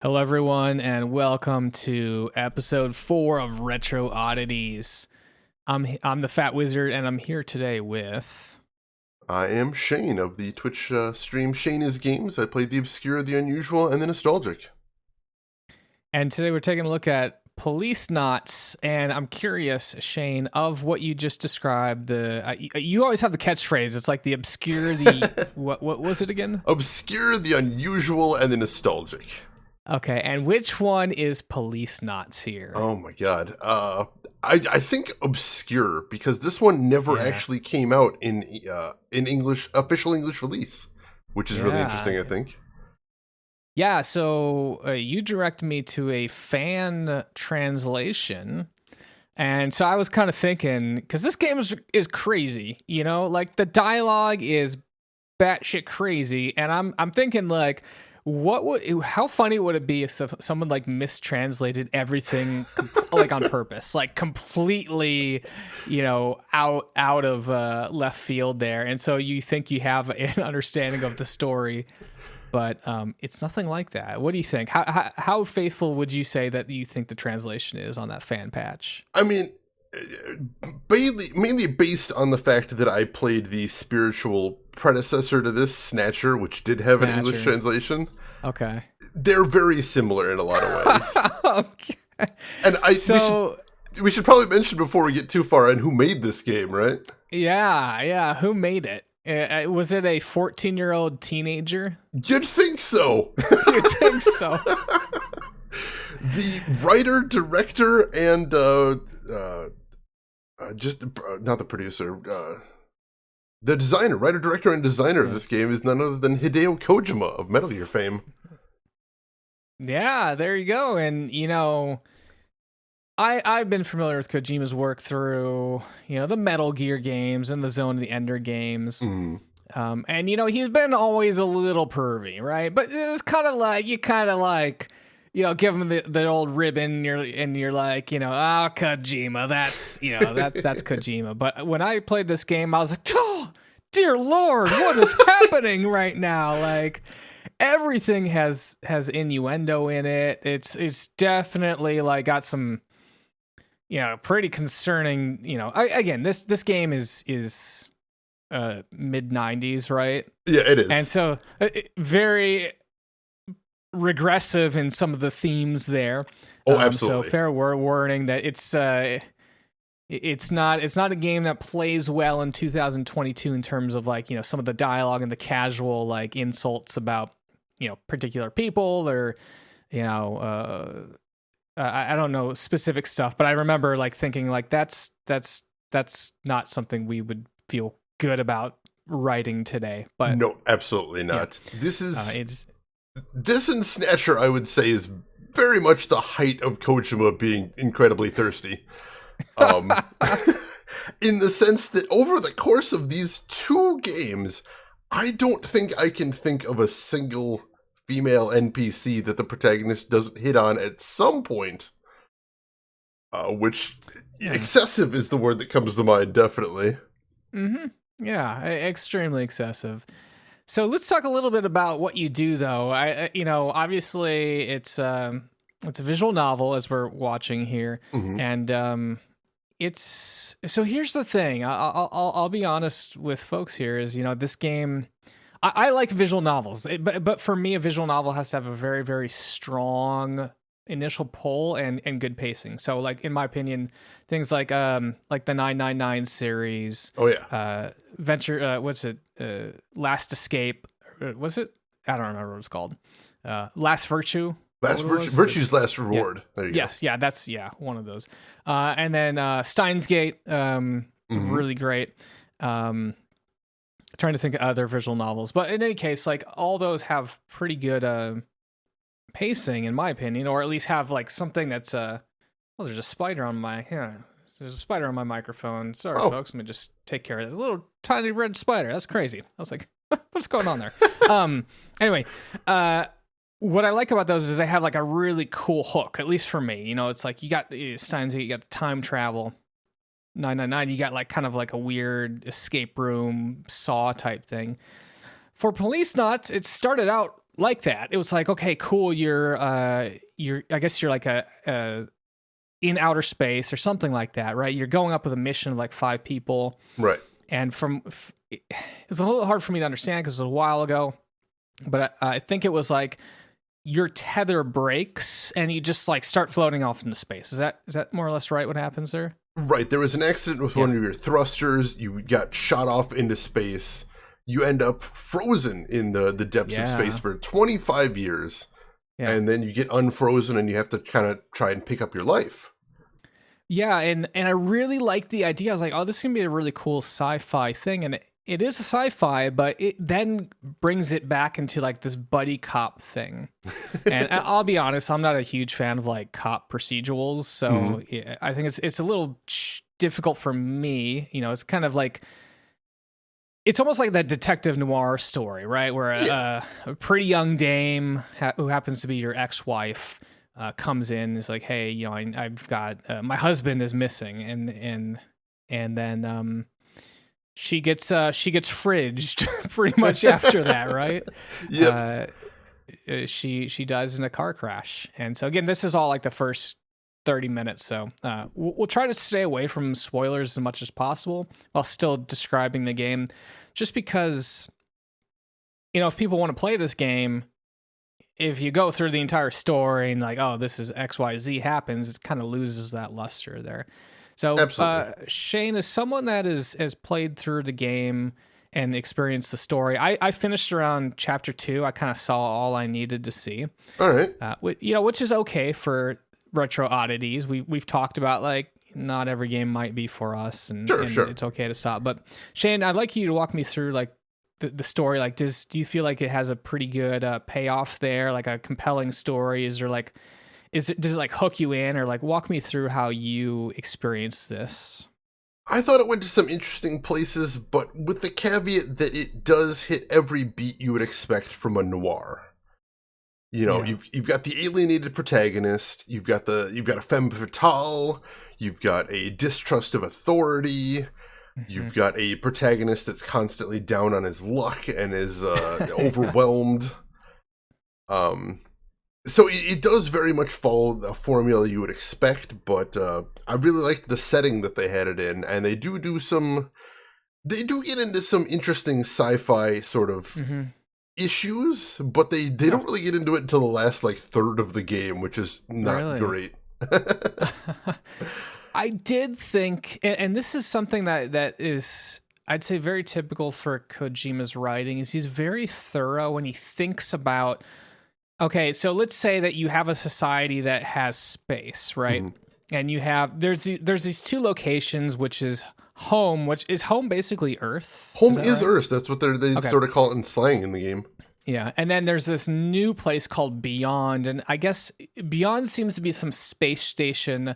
Hello, everyone, and welcome to episode 4 of Retro Oddities. I'm the Fat Wizard, and I'm here today with... I am Shane of the Twitch stream ShaneIsGames. I played the obscure, the unusual, and the nostalgic. And today we're taking a look at Policenauts, and I'm curious, Shane, of what you just described. You always have the catchphrase. It's like the obscure, the... what was it again? Obscure, the unusual, and the nostalgic. Okay, and which one is Policenauts here? Oh my god. I think obscure, because this one never actually came out in English, official English release, which is really interesting, I think. Yeah, so you direct me to a fan translation, and so I was kind of thinking, because this game is crazy, you know, like the dialogue is batshit crazy, and I'm thinking like, how funny would it be if someone like mistranslated everything like on purpose, like completely, you know, out of left field there, and so you think you have an understanding of the story, but it's nothing like that. What do you think? How faithful would you say that you think the translation is on that fan patch? I mean, mainly based on the fact that I played the spiritual predecessor to this, Snatcher, which did have an English translation. Okay. They're very similar in a lot of ways. Okay. And we should probably mention before we get too far in who made this game, right? Yeah. Who made it? Was it a 14-year-old teenager? You'd think so. You'd think so. The writer, director, and not the producer, the designer, writer, director, and designer of this game is none other than Hideo Kojima of Metal Gear fame. Yeah, there you go. And, you know, I've been familiar with Kojima's work through, you know, the Metal Gear games and the Zone of the Ender games. Mm. And, you know, he's been always a little pervy, right? But it was kind of like, you know, give him the old ribbon, and you're like, you know, Kojima, that's Kojima. But when I played this game, I was like, oh, dear Lord, what is happening right now? Like, everything has innuendo in it. It's definitely like got some, you know, pretty concerning, you know, again, this game is mid 90s, right? Yeah, it is. And so very regressive in some of the themes there. Oh, absolutely. So fair warning that it's not a game that plays well in 2022 in terms of, like, you know, some of the dialogue and the casual like insults about, you know, particular people, or, you know, I don't know specific stuff, but I remember like thinking like that's not something we would feel good about writing today. But no, absolutely not. Yeah. This is this and Snatcher, I would say, is very much the height of Kojima being incredibly thirsty. In the sense that over the course of these two games, I don't think I can think of a single female NPC that the protagonist doesn't hit on at some point. Excessive is the word that comes to mind, definitely. Mm-hmm. Yeah, extremely excessive. So let's talk a little bit about what you do, though. You know, obviously it's a visual novel as we're watching here, Mm-hmm. and so here's the thing. I'll be honest with folks here. Is, you know, this game, I like visual novels, but for me, a visual novel has to have a very, very strong initial pull and good pacing. So, like, in my opinion, things like the 999 series. Oh yeah. Venture, Last Escape, was it? I don't remember what it's called. Last Virtue. Virtue's Last Reward. Yeah. There you go. Yes, that's one of those. And then Steins Gate, really great. Trying to think of other visual novels, but in any case, like, all those have pretty good pacing, in my opinion, or at least have like something that's there's a spider on my There's a spider on my microphone. Sorry, folks. Let me just take care of it. A little tiny red spider. That's crazy. I was like, what's going on there? Anyway, what I like about those is they have like a really cool hook, at least for me. You know, it's like you got Steins Gate, you got the time travel. 999, you got like kind of like a weird escape room Saw type thing. For Policenauts, it started out like that. It was like, okay, cool. I guess you're like in outer space or something like that, right? You're going up with a mission of like 5 people. Right. And it's a little hard for me to understand because it was a while ago, but I think it was like your tether breaks and you just like start floating off into space. Is that more or less right? What happens there? Right. There was an accident with one of your thrusters. You got shot off into space. You end up frozen in the depths of space for 25 years. Yeah. And then you get unfrozen and you have to kind of try and pick up your life. Yeah, and I really liked the idea. I was like, oh, this is going to be a really cool sci-fi thing. And it is a sci-fi, but it then brings it back into like this buddy cop thing. And I'll be honest, I'm not a huge fan of like cop procedurals. So I think it's a little difficult for me. You know, it's kind of like, it's almost like that detective noir story, right? Where a pretty young dame who happens to be your ex-wife comes in and is like, hey, you know, I've got my husband is missing, and then she gets fridged pretty much after that, right? Yep. She dies in a car crash, and so again, this is all like the first 30 minutes, so we'll try to stay away from spoilers as much as possible while still describing the game, just because, you know, if people want to play this game, if you go through the entire story and like, oh, this is XYZ happens, it kind of loses that luster there. So Shane is someone that has played through the game and experienced the story. I finished around chapter 2. I kind of saw all I needed to see. All right. You know, which is okay for retro oddities. We've talked about like not every game might be for us, and sure. It's okay to stop. But Shane, I'd like you to walk me through like the story. Like, do you feel like it has a pretty good payoff there, like a compelling story? Is there like, does it like hook you in, or like walk me through how you experience this? I thought it went to some interesting places, but with the caveat that it does hit every beat you would expect from a noir. You know, you've got the alienated protagonist, you've got a femme fatale, you've got a distrust of authority, you've got a protagonist that's constantly down on his luck and is overwhelmed. So it does very much follow the formula you would expect, but I really liked the setting that they had it in, and they do get into some interesting sci-fi sort of issues, but they don't really get into it until the last like third of the game, which is not great. I did think, and this is something that is, I'd say, very typical for Kojima's writing, is he's very thorough when he thinks about, okay, so let's say that you have a society that has space, right? And you have, there's these 2 locations, which is home, which is home basically Earth. Home is right? Earth. That's what they sort of call it in slang in the game. Yeah, and then there's this new place called Beyond, and I guess Beyond seems to be some space station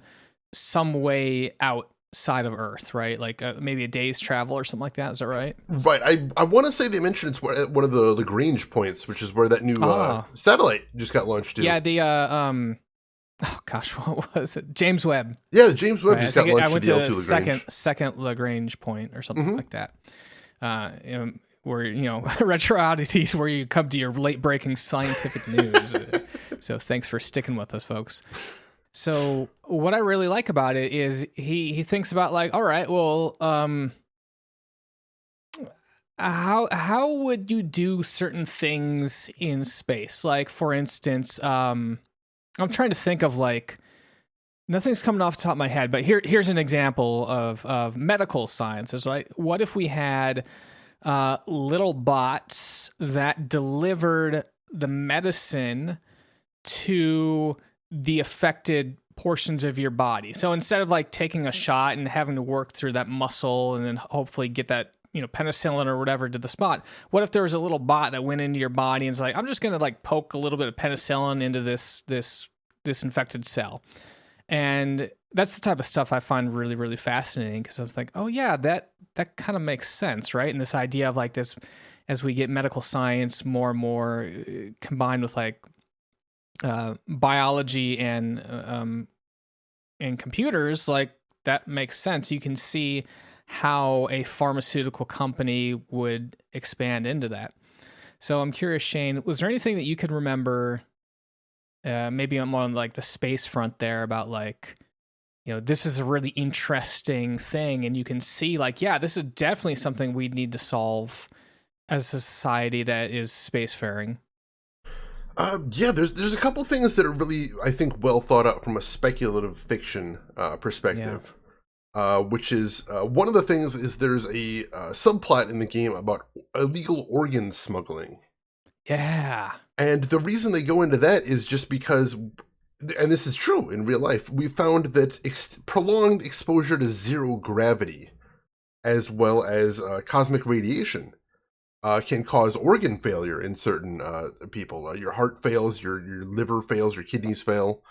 some way outside of Earth, right? Like maybe a day's travel or something like that. Is that right? Right. I want to say they mentioned it's one of the Lagrange points, which is where that new satellite just got launched to. Yeah, the oh gosh, what was it? James Webb. Yeah, the James Webb just got launched I went to the to Lagrange. second Lagrange point or something like that. Where, you know, retro oddities, where you come to your late breaking scientific news. So thanks for sticking with us, folks. So what I really like about it is he thinks about like, all right, well, how would you do certain things in space? Like, for instance, I'm trying to think of like, nothing's coming off the top of my head, but here's an example of medical sciences, right? What if we had little bots that delivered the medicine to the affected portions of your body? So instead of like taking a shot and having to work through that muscle and then hopefully get that, you know, penicillin or whatever to the spot, what if there was a little bot that went into your body and is like, I'm just going to like poke a little bit of penicillin into this infected cell? And that's the type of stuff I find really, really fascinating, because I was like, oh yeah, that kind of makes sense, right? And this idea of like this, as we get medical science more and more combined with like biology and computers, like that makes sense. You can see how a pharmaceutical company would expand into that. So I'm curious, Shane, was there anything that you could remember, maybe on like the space front there, about like, this is a really interesting thing, and you can see like, yeah, this is definitely something we need to solve as a society that is spacefaring? Yeah, there's a couple things that are really, I think, well thought out from a speculative fiction perspective. Which is one of the things is there's a subplot in the game about illegal organ smuggling. Yeah. And the reason they go into that is just because, and this is true in real life, we found that prolonged exposure to zero gravity, as well as cosmic radiation, can cause organ failure in certain people. Your heart fails, your liver fails, your kidneys fail.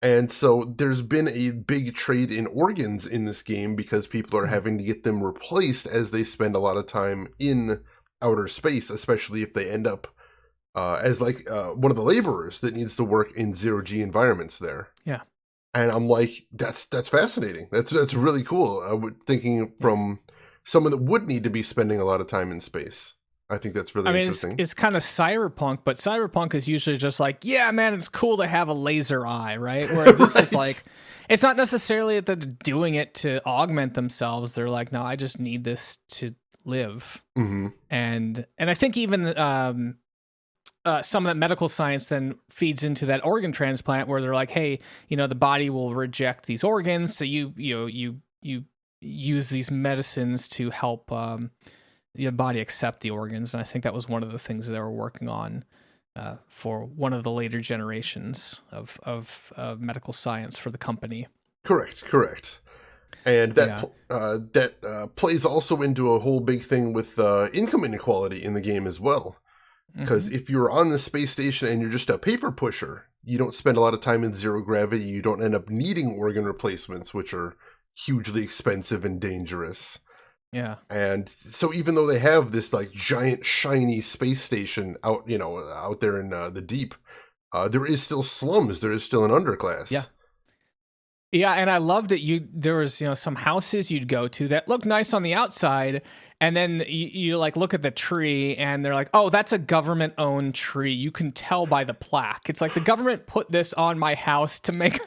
And so there's been a big trade in organs in this game because people are having to get them replaced as they spend a lot of time in outer space, especially if they end up as like one of the laborers that needs to work in zero-G environments there. Yeah. And I'm like, that's fascinating. That's really cool. Thinking from someone that would need to be spending a lot of time in space. I think that's really interesting. It's kind of cyberpunk, but cyberpunk is usually just like, yeah, man, it's cool to have a laser eye, right? Where this is like, it's not necessarily that they're doing it to augment themselves. They're like, no, I just need this to live. Mm-hmm. And I think even some of that medical science then feeds into that organ transplant where they're like, hey, the body will reject these organs, so you use these medicines to help your body accept the organs. And I think that was one of the things they were working on for one of the later generations of medical science for the company. Correct. And that plays also into a whole big thing with income inequality in the game as well. Because if you're on the space station and you're just a paper pusher, you don't spend a lot of time in zero gravity. You don't end up needing organ replacements, which are hugely expensive and dangerous. Yeah. And so even though they have this like giant shiny space station out there in the deep, there is still slums. There is still an underclass. Yeah. Yeah, and I loved it. There was some houses you'd go to that looked nice on the outside, and then you like look at the tree, and they're like, "Oh, that's a government-owned tree." You can tell by the plaque. It's like the government put this on my house to make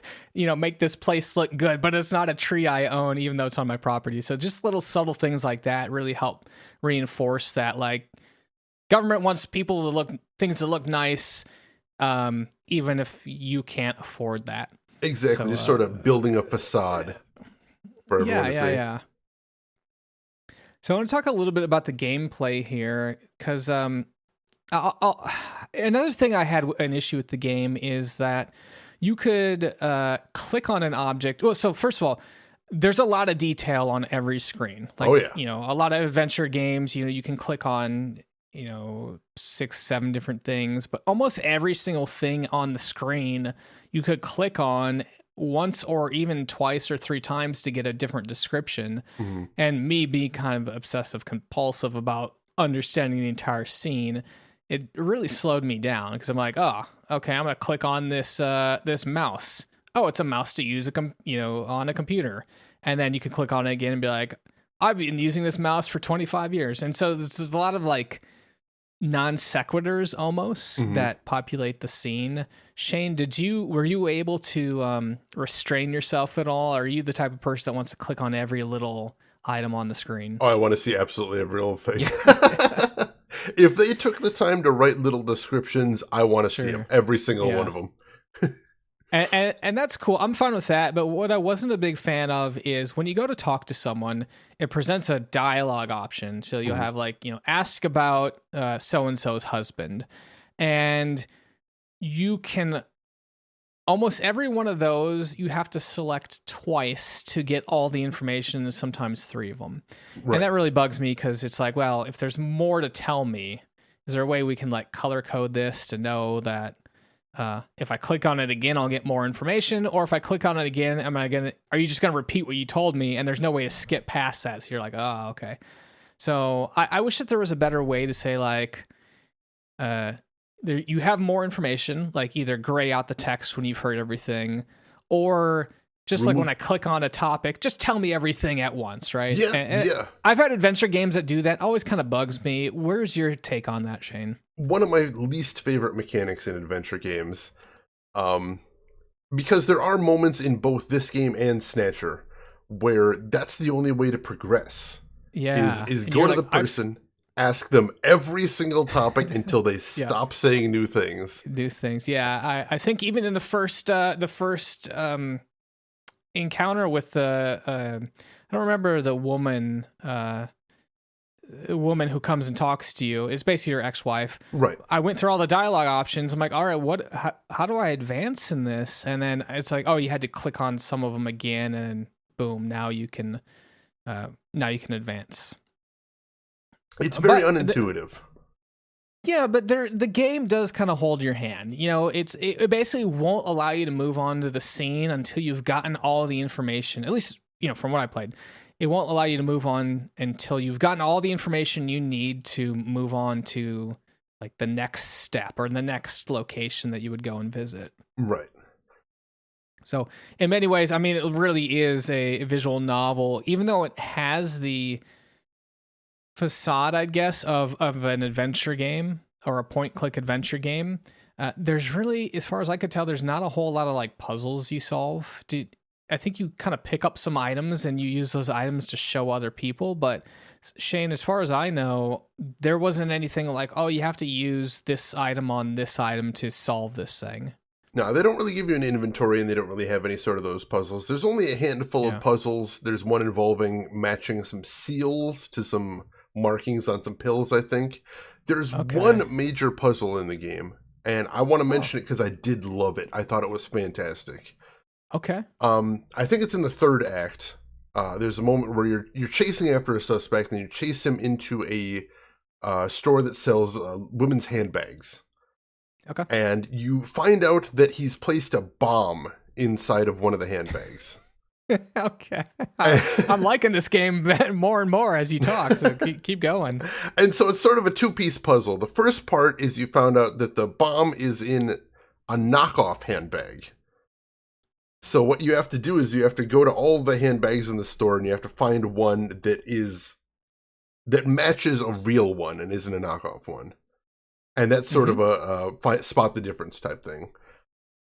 this place look good, but it's not a tree I own, even though it's on my property. So just little subtle things like that really help reinforce that like government wants things to look nice, even if you can't afford that. Exactly, so, just sort of building a facade for everyone to see. Yeah. So I want to talk a little bit about the gameplay here, because another thing I had an issue with the game is that you could click on an object. Well, so first of all, there's a lot of detail on every screen. Like, a lot of adventure games, you can click on 6-7 different things, but almost every single thing on the screen you could click on once or even twice or 3 times to get a different description. Mm-hmm. And me being kind of obsessive compulsive about understanding the entire scene, it really slowed me down because I'm like, oh, okay, I'm gonna click on this mouse. Oh, it's a mouse to use on a computer, and then you can click on it again and be like, I've been using this mouse for 25 years, and so there's a lot of like non sequiturs almost that populate the scene. Shane, were you able to restrain yourself at all? Or are you the type of person that wants to click on every little item on the screen? Oh, I want to see absolutely every little thing. If they took the time to write little descriptions, I want to see them, every single one of them. And that's cool. I'm fine with that. But what I wasn't a big fan of is when you go to talk to someone, it presents a dialogue option. So you'll have like, ask about so-and-so's husband. And you can, almost every one of those, you have to select twice to get all the information, and sometimes 3 of them. Right. And that really bugs me because it's like, well, if there's more to tell me, is there a way we can like color code this to know that if I click on it again, I'll get more information, or if I click on it again, are you just going to repeat what you told me? And there's no way to skip past that. So you're like, oh, okay. So I wish that there was a better way to say like, you have more information, like either gray out the text when you've heard everything, or just like when I click on a topic, just tell me everything at once, right? Yeah. I've had adventure games that do that. Always kind of bugs me. Where's your take on that, Shane? one of my least favorite mechanics in adventure games. Because there are moments in both this game and Snatcher where that's the only way to progress. Yeah. Is And go you're to like, the person, ask them every single topic until they Yeah. stop saying new things. These things. Yeah. I think even in the first encounter with the I don't remember the woman who comes and talks to you, is basically your ex-wife. Right. I went through all the dialogue options. I'm like, all right, how do I advance in this? And then it's like, oh, you had to click on some of them again, and boom, now you can advance. It's very unintuitive. Yeah, but the game does kind of hold your hand. You know, it basically won't allow you to move on to the scene until you've gotten all the information. At least, you know, from what I played, it won't allow you to move on until you've gotten all the information you need to move on to like the next step or the next location that you would go and visit. Right. So in many ways, I mean, it really is a visual novel, even though it has the facade, I guess, of an adventure game or a point-click adventure game. There's really, as far as I could tell, there's not a whole lot of like puzzles you solve. I think you kind of pick up some items and you use those items to show other people. But Shane, as far as I know, there wasn't anything like, oh, you have to use this item on this item to solve this thing. No, they don't really give you an inventory, and they don't really have any sort of those puzzles. There's only a handful of puzzles. There's one involving matching some seals to some markings on some pills, I think. There's one major puzzle in the game, and I want to mention it because I did love it. I thought it was fantastic. Okay. I think it's in the third act. There's a moment where you're chasing after a suspect, and you chase him into a store that sells women's handbags. Okay. And you find out that he's placed a bomb inside of one of the handbags. Okay. I'm liking this game more and more as you talk, so keep going. And so it's sort of a two-piece puzzle. The first part is you found out that the bomb is in a knockoff handbag. So what you have to do is you have to go to all the handbags in the store, and you have to find one that matches a real one and isn't a knockoff one. And that's sort of a spot the difference type thing.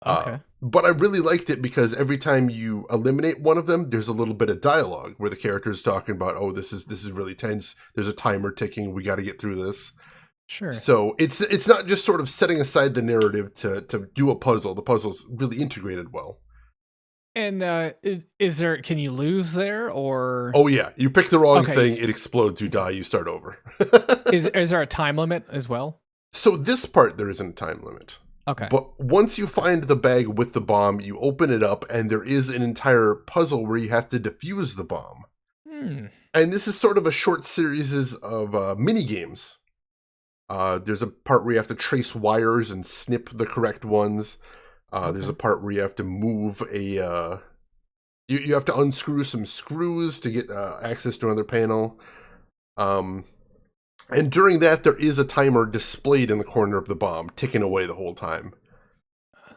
Okay. But I really liked it because every time you eliminate one of them, there's a little bit of dialogue where the character is talking about, oh, this is really tense. There's a timer ticking. We got to get through this. Sure. So it's not just sort of setting aside the narrative to do a puzzle. The puzzle's really integrated well. And can you lose there, or? Oh yeah, you pick the wrong thing, it explodes, you die, you start over. Is there a time limit as well? So this part, there isn't a time limit. Okay. But once you find the bag with the bomb, you open it up, and there is an entire puzzle where you have to defuse the bomb. And this is sort of a short series of mini games. There's a part where you have to trace wires and snip the correct ones. There's a part where you have to move you have to unscrew some screws to get access to another panel. And during that, there is a timer displayed in the corner of the bomb, ticking away the whole time.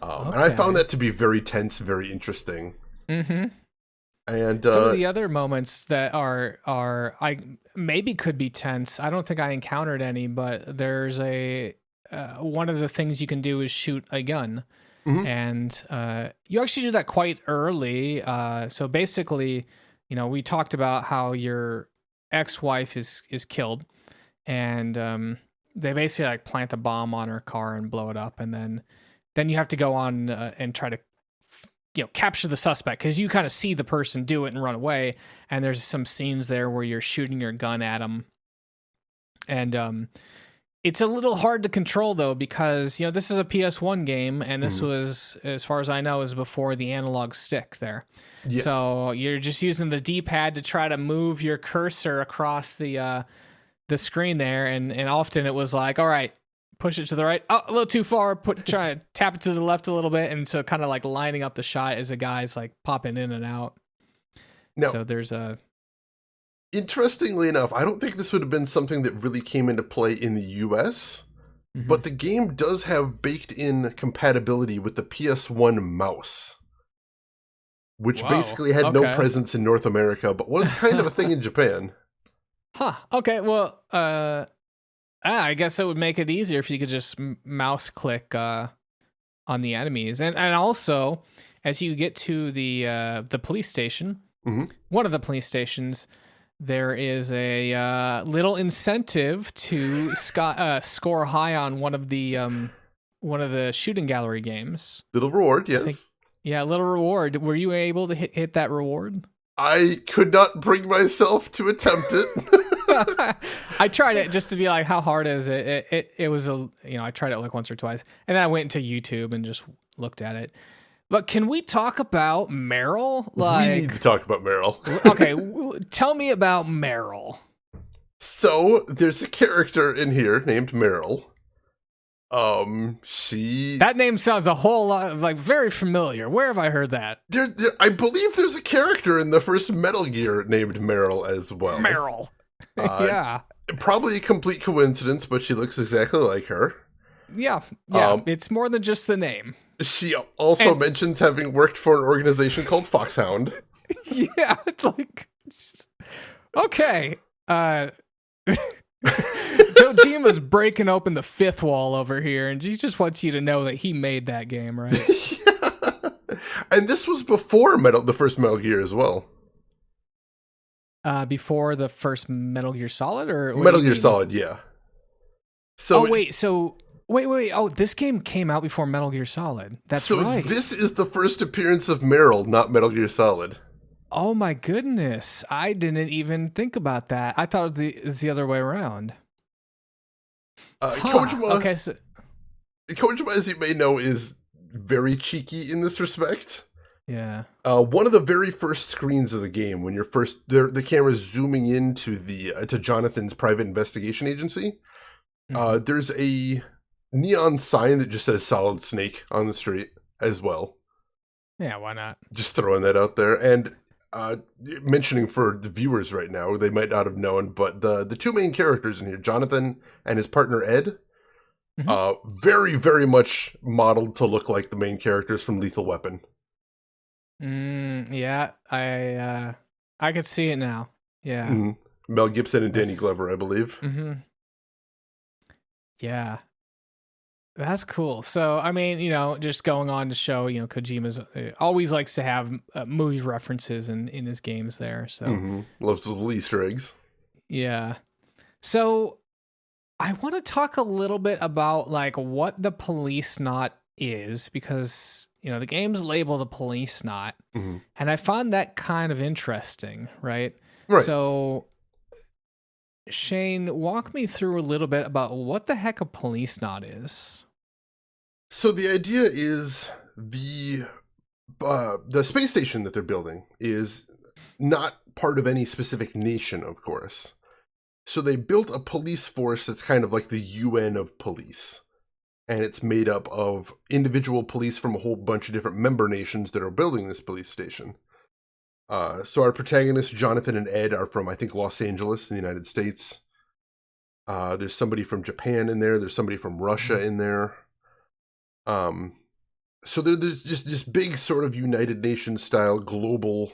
And I found that to be very tense, very interesting. Mm-hmm. And some of the other moments that are I maybe could be tense. I don't think I encountered any, but there's one of the things you can do is shoot a gun. Mm-hmm. And you actually do that quite early. So basically, you know, we talked about how your ex-wife is killed. And they basically like plant a bomb on her car and blow it up, and then you have to go on and try to, you know, capture the suspect, because you kind of see the person do it and run away. And there's some scenes there where you're shooting your gun at them, and it's a little hard to control though, because you know this is a PS1 game, and this was, as far as I know, is before the analog stick there. Yeah. So you're just using the D-pad to try to move your cursor across the screen there, and often it was like, all right, push it to the right, oh, a little too far, try to tap it to the left a little bit, and so kind of like lining up the shot as the guy's like popping in and out. No, so there's a. Interestingly enough, I don't think this would have been something that really came into play in the US, but the game does have baked in compatibility with the PS1 mouse, which basically had no presence in North America, but was kind of a thing in Japan. Huh. Okay. Well, I guess it would make it easier if you could just mouse click on the enemies, and also as you get to the police station, one of the police stations, there is a little incentive to score high on one of the shooting gallery games. Little reward, yes. Yeah, a little reward. Were you able to hit that reward? I could not bring myself to attempt it. I tried it just to be like, how hard is it? It was I tried it like once or twice, and then I went into YouTube and just looked at it. But can we talk about Meryl? We need to talk about Meryl. Okay, tell me about Meryl. So there's a character in here named Meryl. That name sounds a whole lot like very familiar. Where have I heard that? I believe there's a character in the first Metal Gear named Meryl as well. Meryl. Yeah. Probably a complete coincidence, but she looks exactly like her. Yeah. It's more than just the name. She also mentions having worked for an organization called Foxhound. Yeah, it's like, okay. Kojima's breaking open the fifth wall over here, and he just wants you to know that he made that game, right? Yeah. And this was before the first Metal Gear as well. Before the first Metal Gear Solid, or Metal Gear Solid, yeah. So wait. Oh, this game came out before Metal Gear Solid. That's right. So this is the first appearance of Meryl, not Metal Gear Solid. Oh my goodness! I didn't even think about that. I thought it was the other way around. Kojima, okay, so Kojima, as you may know, is very cheeky in this respect. Yeah. One of the very first screens of the game, when you're the camera's zooming into to Jonathan's private investigation agency, there's a neon sign that just says Solid Snake on the street as well. Yeah, why not? Just throwing that out there. And mentioning for the viewers right now, they might not have known, but the two main characters in here, Jonathan and his partner Ed, very, very much modeled to look like the main characters from Lethal Weapon. Yeah, I could see it now. Yeah. Mel Gibson and Danny Glover, I believe. Yeah. That's cool. So, I mean, just going on to show, Kojima's always likes to have movie references in his games there. So loves those little Easter eggs. Yeah. So I want to talk a little bit about like what the Policenaut is, because, the game's labeled a Policenaut, and I found that kind of interesting, right? So Shane, walk me through a little bit about what the heck a Policenaut is. So the idea is the space station that they're building is not part of any specific nation, of course. So they built a police force that's kind of like the UN of police. And it's made up of individual police from a whole bunch of different member nations that are building this police station. So our protagonists, Jonathan and Ed, are from, I think, Los Angeles in the United States. There's somebody from Japan in there. There's somebody from Russia in there. So there's just this big sort of United Nations style global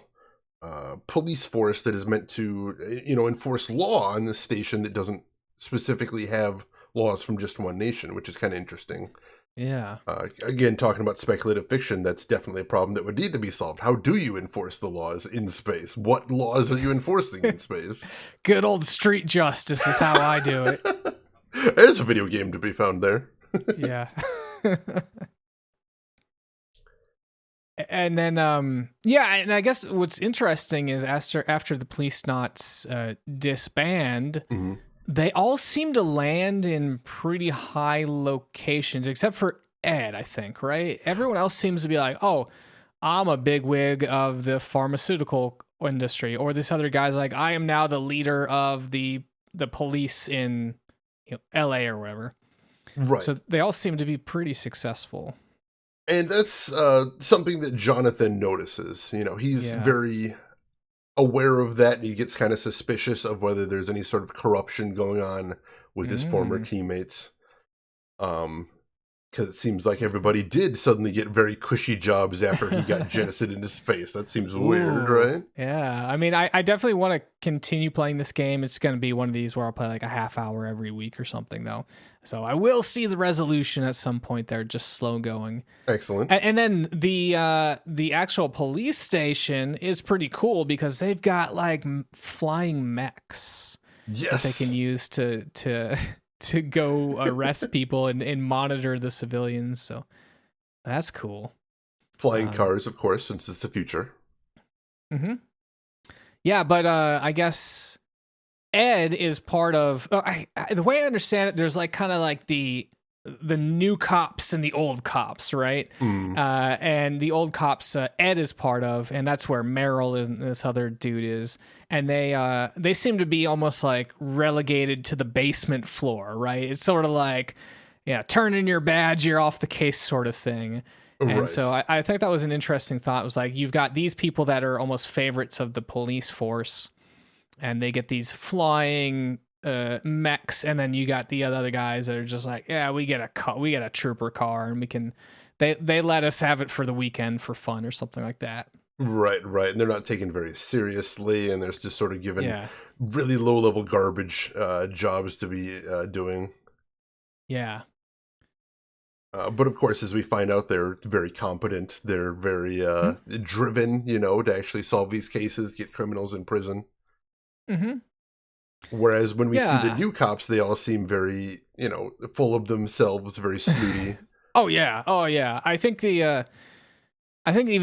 police force that is meant to, enforce law on this station that doesn't specifically have laws from just one nation, which is kind of interesting. Yeah. Again, talking about speculative fiction, that's definitely a problem that would need to be solved. How do you enforce the laws in space? What laws are you enforcing in space? Good old street justice is how I do it. There's a video game to be found there. Yeah. And then, and I guess what's interesting is after the Policenauts disband, they all seem to land in pretty high locations, except for Ed, I think, right? Everyone else seems to be like, oh, I'm a bigwig of the pharmaceutical industry, or this other guy's like, I am now the leader of the police in LA or whatever. Right. So they all seem to be pretty successful. And that's something that Jonathan notices. He's very aware of that, and he gets kind of suspicious of whether there's any sort of corruption going on with his former teammates. Because it seems like everybody did suddenly get very cushy jobs after he got jettisoned into space. That seems weird, right? Yeah. I mean, I definitely want to continue playing this game. It's going to be one of these where I'll play like a half hour every week or something, though. So I will see the resolution at some point there, just slow going. Excellent. And then the actual police station is pretty cool because they've got like flying mechs that they can use to go arrest people and monitor the civilians. So that's cool. Flying cars, of course, since it's the future. Mm-hmm. Yeah, but I guess Ed is part of... the way I understand it, there's like kind of like the new cops and the old cops, right? And the old cops, Ed is part of, and that's where Meryl is and this other dude is. And they seem to be almost like relegated to the basement floor, right? It's sort of like, turn in your badge, you're off the case sort of thing. And so I think that was an interesting thought. It was like, you've got these people that are almost favorites of the police force, and they get these flying mechs, and then you got the other guys that are just like, we get a trooper car, and they let us have it for the weekend for fun or something like that. Right. And they're not taken very seriously, and they're just sort of given really low-level garbage jobs to be doing. Yeah. But of course, as we find out, they're very competent. They're very driven, to actually solve these cases, get criminals in prison. Mm-hmm. Whereas when we see the new cops, they all seem very, full of themselves, very snooty. Oh yeah. I think even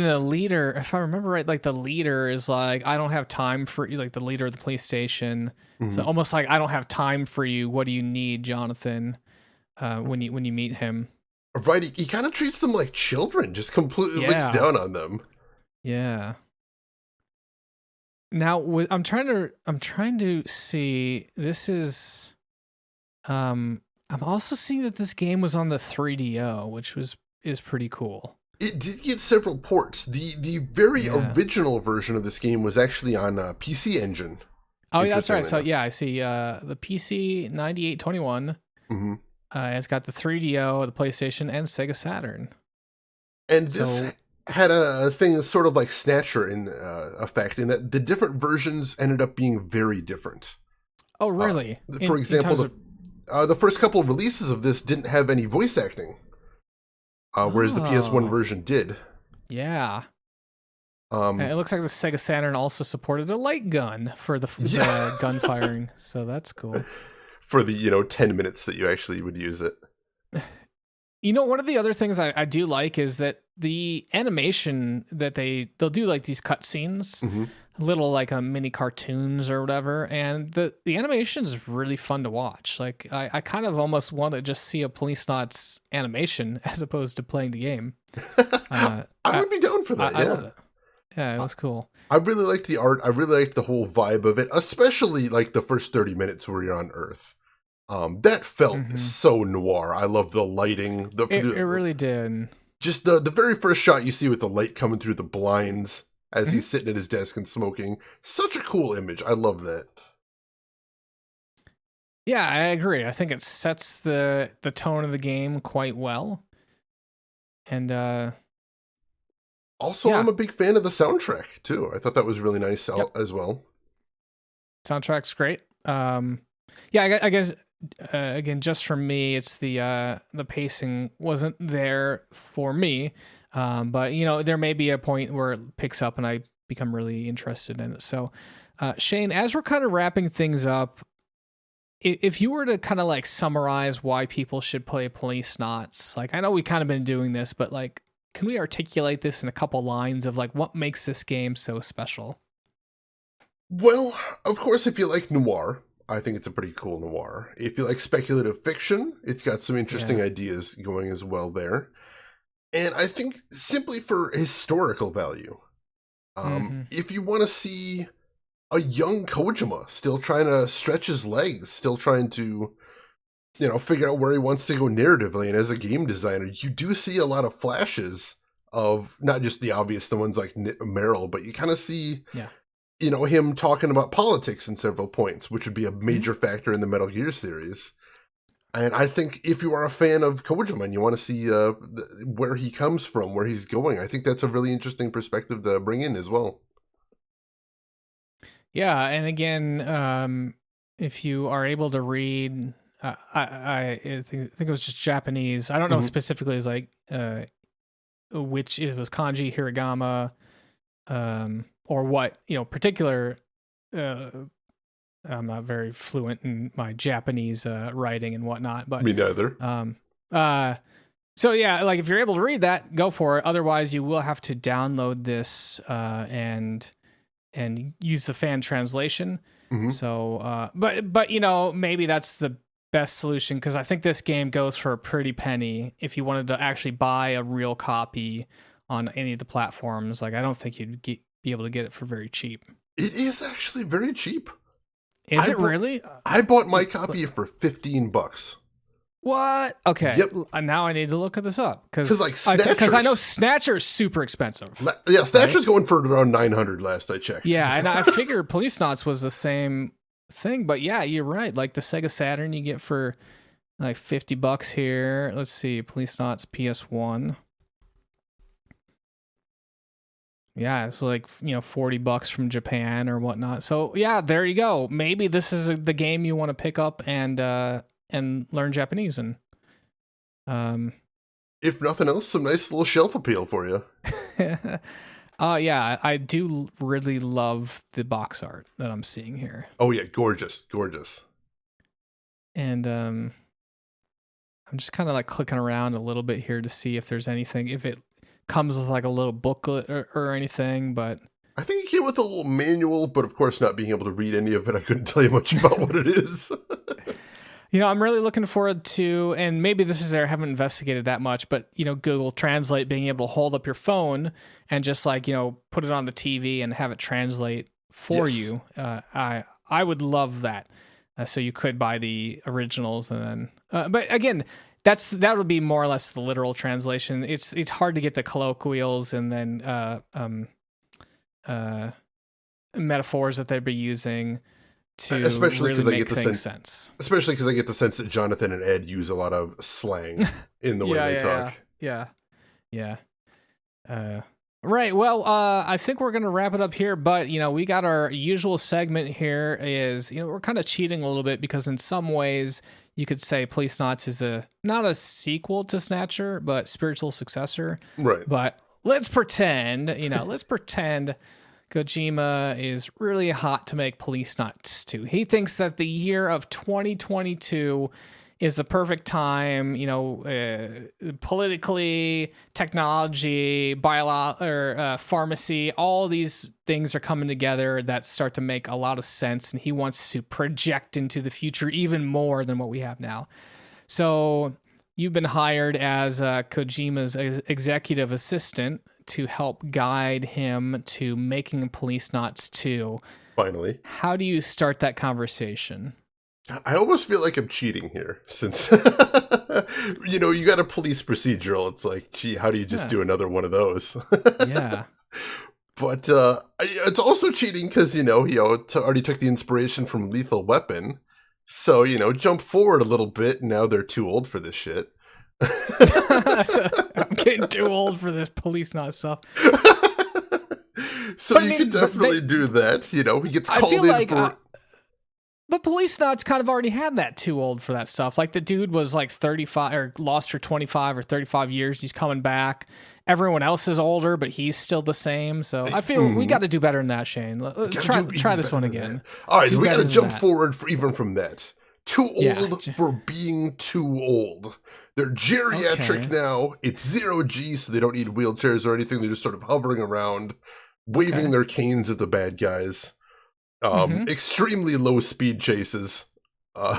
the leader, if I remember right, like the leader is like, I don't have time for you, like the leader of the police station. Mm-hmm. So almost like, I don't have time for you. What do you need, Jonathan? When you meet him. Right, he kind of treats them like children, just completely looks down on them. Yeah. Now, I'm trying to see. This is, I'm also seeing that this game was on the 3DO, which is pretty cool. It did get several ports. The very original version of this game was actually on PC Engine. Oh, yeah, that's right. So yeah, I see the PC 9821. Mm-hmm. It's got the 3DO, the PlayStation, and Sega Saturn. And this had a thing sort of like Snatcher in effect, in that the different versions ended up being very different. Oh, really? For example, the first couple of releases of this didn't have any voice acting, whereas the PS1 version did. Yeah. It looks like the Sega Saturn also supported a light gun for the gun firing, so that's cool. For the 10 minutes that you actually would use it. One of the other things I do like is that the animation that they'll do like these cutscenes, little like mini cartoons or whatever, and the animation is really fun to watch. Like I kind of almost want to just see a Policenauts animation as opposed to playing the game. I would be down for that. I love it. Yeah, it was cool. I really liked the art. I really liked the whole vibe of it, especially like the first 30 minutes where you're on Earth. That felt so noir. I love the lighting. It really did. Just the very first shot you see with the light coming through the blinds as he's sitting at his desk and smoking. Such a cool image. I love that. Yeah, I agree. I think it sets the tone of the game quite well. And also, I'm a big fan of the soundtrack too. I thought that was really nice as well. Soundtrack's great. I guess again, just for me, it's the pacing wasn't there for me. But there may be a point where it picks up and I become really interested in it. So, Shane, as we're kind of wrapping things up, if you were to kind of like summarize why people should play Policenauts, like I know we kind of been doing this, but like, can we articulate this in a couple lines of like what makes this game so special? Well, of course, if you like noir, I think it's a pretty cool noir. If you like speculative fiction, it's got some interesting ideas going as well there. And I think simply for historical value, if you want to see a young Kojima still trying to stretch his legs, still trying to, figure out where he wants to go narratively, and as a game designer, you do see a lot of flashes of not just the obvious, the ones like Meryl, but you kind of see... him talking about politics in several points, which would be a major factor in the Metal Gear series. And I think if you are a fan of Kojima and you want to see where he comes from, where he's going, I think that's a really interesting perspective to bring in as well. Yeah, and again, if you are able to read, I think it was just Japanese. I don't know specifically as like which it was kanji, hiragana, or what particular. I'm not very fluent in my Japanese writing and whatnot, but me neither. So yeah, like if you're able to read that, go for it. Otherwise, you will have to download this and use the fan translation. So, but maybe that's the best solution, because I think this game goes for a pretty penny if you wanted to actually buy a real copy on any of the platforms. Like, I don't think you'd be able to get it for very cheap. It is actually very cheap. Is it really? I bought my copy for $15. What? Okay. Yep. Now I need to look this up because I know Snatcher is super expensive. Yeah, Snatcher's going for around $900 last I checked. Yeah, and I figured Policenauts was the same thing, but yeah, you're right. Like the Sega Saturn, you get for like $50 here. Let's see, Policenauts PS1. Yeah, it's like $40 from Japan or whatnot. So yeah, there you go. Maybe this is the game you want to pick up and learn Japanese and. If nothing else, some nice little shelf appeal for you. Yeah, I do really love the box art that I'm seeing here. Oh yeah, gorgeous, gorgeous. And I'm just kind of like clicking around a little bit here to see if there's anything, if it comes with like a little booklet or anything, but I think it came with a little manual, but of course not being able to read any of it, I couldn't tell you much about what it is. I'm really looking forward to, and maybe this is there, I haven't investigated that much, but, Google Translate, being able to hold up your phone and just like, put it on the TV and have it translate for you. I would love that. So you could buy the originals and then, but again, that would be more or less the literal translation. It's hard to get the colloquials and then metaphors that they'd be using to especially really make things sense. Especially because I get the sense that Jonathan and Ed use a lot of slang in the way they talk. Yeah. Right. Well, I think we're going to wrap it up here, but, we got our usual segment here is, we're kind of cheating a little bit because in some ways you could say Policenauts is not a sequel to Snatcher, but spiritual successor. Right. But let's pretend Kojima is really hot to make Policenauts 2. He thinks that the year of 2022 is the perfect time, politically, technology, pharmacy, all these things are coming together that start to make a lot of sense, and he wants to project into the future even more than what we have now. So you've been hired as Kojima's executive assistant to help guide him to making Policenauts 2. Finally. How do you start that conversation? I almost feel like I'm cheating here since, you got a police procedural. It's like, gee, how do you just do another one of those? Yeah. But it's also cheating because, he already took the inspiration from Lethal Weapon. So, jump forward a little bit. And now they're too old for this shit. So, I'm getting too old for this Policenauts stuff. So you could definitely do that. He gets called in for... But Policenauts kind of already had that too old for that stuff. Like the dude was like 35 or lost for 25 or 35 years. He's coming back. Everyone else is older, but he's still the same. So I feel we got to do better than that, Shane. Try this one again. All right, we got to jump forward even from that. Too old for being too old. They're geriatric now. It's 0G, so they don't need wheelchairs or anything. They're just sort of hovering around, waving their canes at the bad guys. Extremely low speed chases. All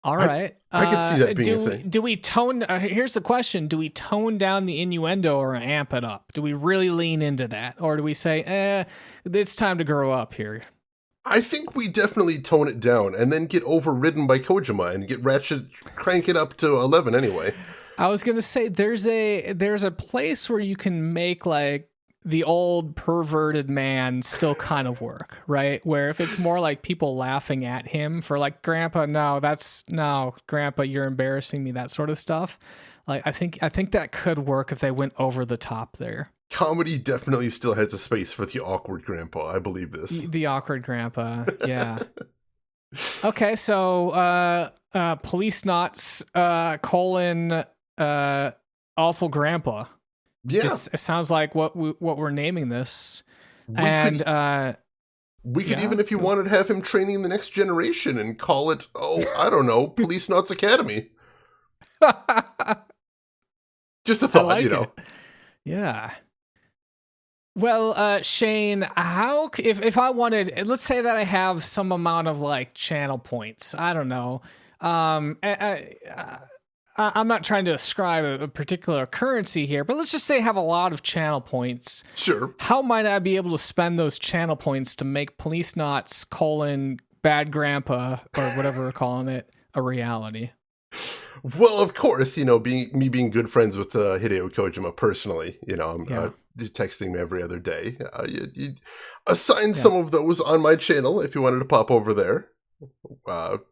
right. I could see that being a thing. Do we tone... here's the question. Do we tone down the innuendo or amp it up? Do we really lean into that? Or do we say, it's time to grow up here? I think we definitely tone it down and then get overridden by Kojima and get crank it up to 11 anyway. I was going to say there's a place where you can make like the old perverted man still kind of work, right? Where if it's more like people laughing at him for like, Grandpa, no, Grandpa, you're embarrassing me, that sort of stuff. Like, I think that could work if they went over the top there. Comedy definitely still has a space for the awkward grandpa. I believe this. The awkward grandpa, yeah. Okay, so Policenauts, awful grandpa. Yeah, It sounds like what we're naming this. we And could even, if you wanted, to have him training the next generation and call it, I don't know, Policenauts Academy. Just a thought, like you know. it. Yeah. Well, Shane, how if I wanted, let's say that I have some amount of like channel points. I don't know. I'm not trying to ascribe a particular currency here, but let's just say I have a lot of channel points. Sure. How might I be able to spend those channel points to make Policenauts : Bad Grandpa, or whatever we're calling it, a reality? Well, of course, you know, being good friends with Hideo Kojima personally, you know, I'm texting me every other day. You assign some of those on my channel if you wanted to pop over there,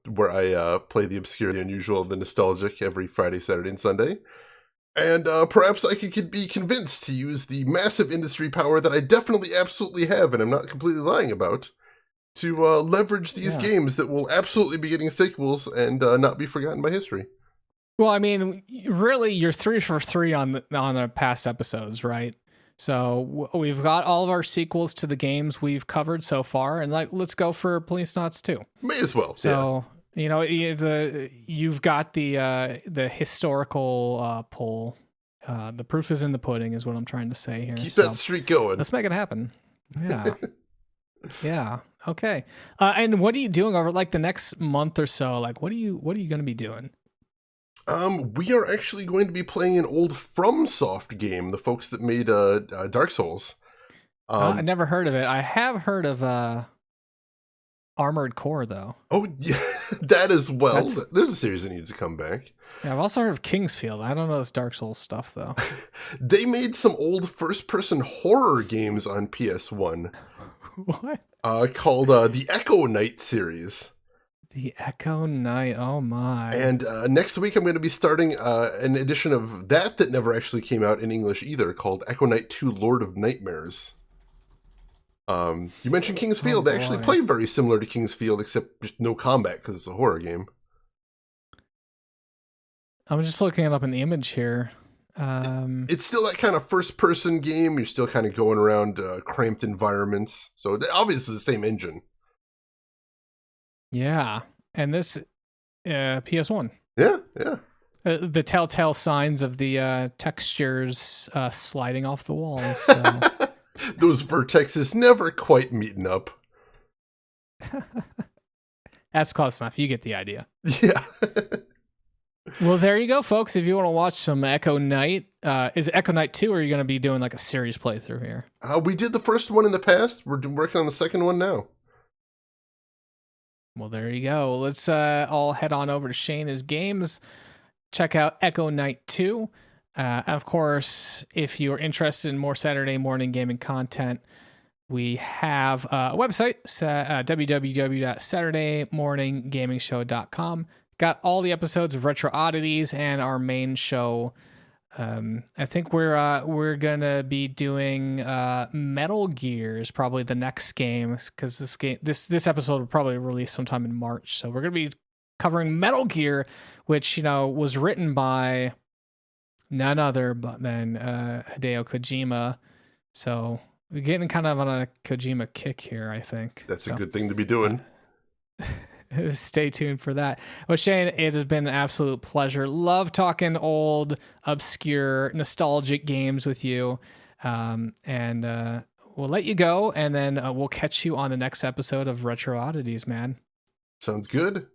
where I play the obscure, the unusual, the nostalgic every Friday, Saturday, and Sunday. And perhaps I could be convinced to use the massive industry power that I definitely absolutely have, and I'm not completely lying about, to leverage these games that will absolutely be getting sequels and not be forgotten by history. Well, I mean, really, you're 3 for 3 on the past episodes, right? So we've got all of our sequels to the games we've covered so far, and like, let's go for Policenauts 2. May as well. So you know, you've got the historical pull. The proof is in the pudding, is what I'm trying to say here. Keep that streak going. Let's make it happen. Yeah. Yeah. Okay. And what are you doing over like the next month or so? Like, what are you going to be doing? We are actually going to be playing an old FromSoft game, the folks that made Dark Souls. I never heard of it. I have heard of Armored Core, though. Oh, yeah, that as well. There's a series that needs to come back. Yeah, I've also heard of Kingsfield. I don't know this Dark Souls stuff, though. They made some old first-person horror games on PS1. What? Called the Echo Knight series. The Echo Knight, oh my. And next week I'm going to be starting an edition of that never actually came out in English either, called Echo Knight 2 Lord of Nightmares. You mentioned Kingsfield. They actually play very similar to Kingsfield, except just no combat because it's a horror game. I'm just looking up an image here. It's still that kind of first-person game. You're still kind of going around cramped environments. So obviously the same engine. Yeah, and this PS1. Yeah. The telltale signs of the textures sliding off the walls. So. Those vertexes never quite meeting up. That's close enough. You get the idea. Yeah. Well, there you go, folks. If you want to watch some Echo Knight, is it Echo Knight 2, or are you going to be doing like a series playthrough here? We did the first one in the past. We're working on the second one now. Well, there you go. Let's all head on over to ShaneIsGames. Check out Echo Knight 2. Of course, if you're interested in more Saturday morning gaming content, we have a website, www.saturdaymorninggamingshow.com. Got all the episodes of Retro Oddities and our main show. I think we're gonna be doing Metal Gear is probably the next game, because this episode will probably release sometime in March. So we're gonna be covering Metal Gear, which was written by none other than Hideo Kojima. So we're getting kind of on a Kojima kick here, I think. That's a good thing to be doing. Stay tuned for that. Well, Shane, it has been an absolute pleasure. Love talking old, obscure, nostalgic games with you. And we'll let you go, and then we'll catch you on the next episode of Retro Oddities, man. Sounds good.